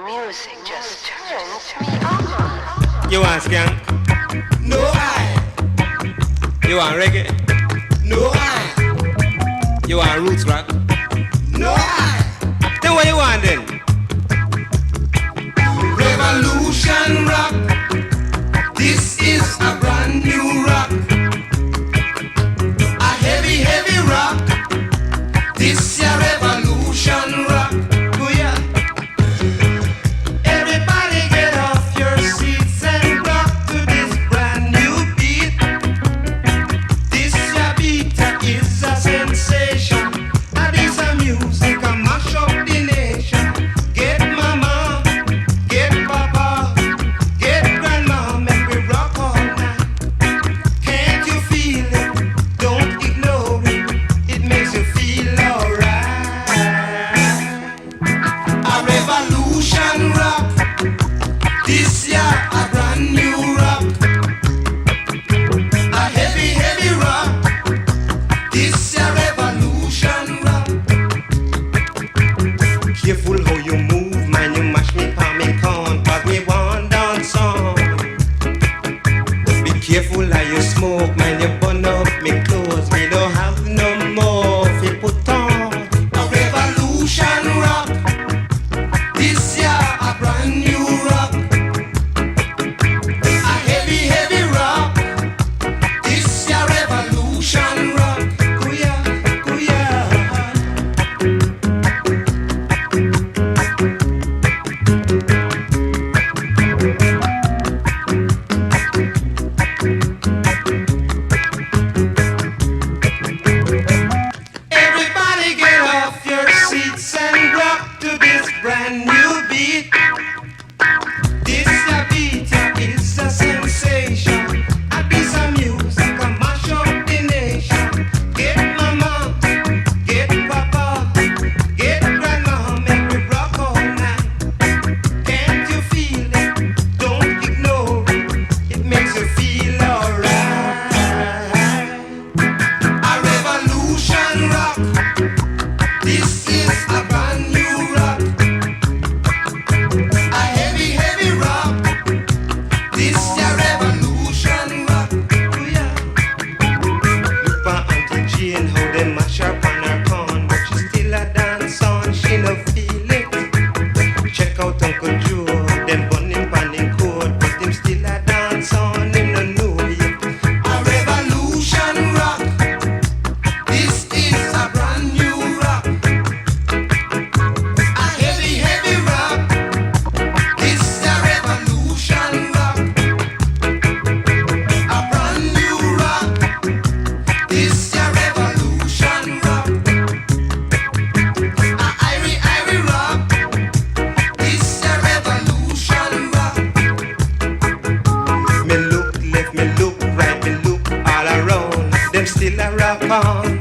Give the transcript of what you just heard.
music just turns me on. You want skank? No I. You want reggae? No I. You want roots rock? No I. Then what you want then? Revolution rock. This is a brand new rock. A heavy, heavy rock. This ya revolution rock. Oh yeah. Everybody get off your seats and rock to this brand new beat. This ya beat is a sensation. And it's a music a mash up the nation. Get mama, get papa, get grandma, make we rock all night. Can't you feel it? Don't ignore it. It makes you feel alright. A revolution rock. This year a brand new rock. A heavy, heavy rock. This year revolution rock. Careful how you move, man, you mash me palm and corn, cause me want dance on. Be careful how you smoke, man, you burn up me clothes, me don't have no more fi put on. A revolution rock. This year a brand new rock. A heavy, heavy rock. This year revolution rock. Kuya, kuya. Everybody get off your seats and rock to this brand new beat. This a beat is a sensation. A piece of music a mash up the nation. Get mama, get papa, get grandma, make we rock all night. Can't you feel it? Don't ignore it. It makes you feel alright. A revolution rock. This is a brand new rock. A heavy, heavy rock. This is a revolution rock. Oh yeah. Look for Auntie Jane, how they mash up on her corn, but she still a dance on, she no feel it. Check out Uncle Joe, them bun him pan him coat, but him still a dance on, him no know it. A revolution rock. This is a brand new rock. A heavy, heavy rock. This is a revolution rock. A brand new rock. This is a revolution rock. A irie, irie rock. This is a revolution rock. Me look left, me look right, me look all around, them still a rock on.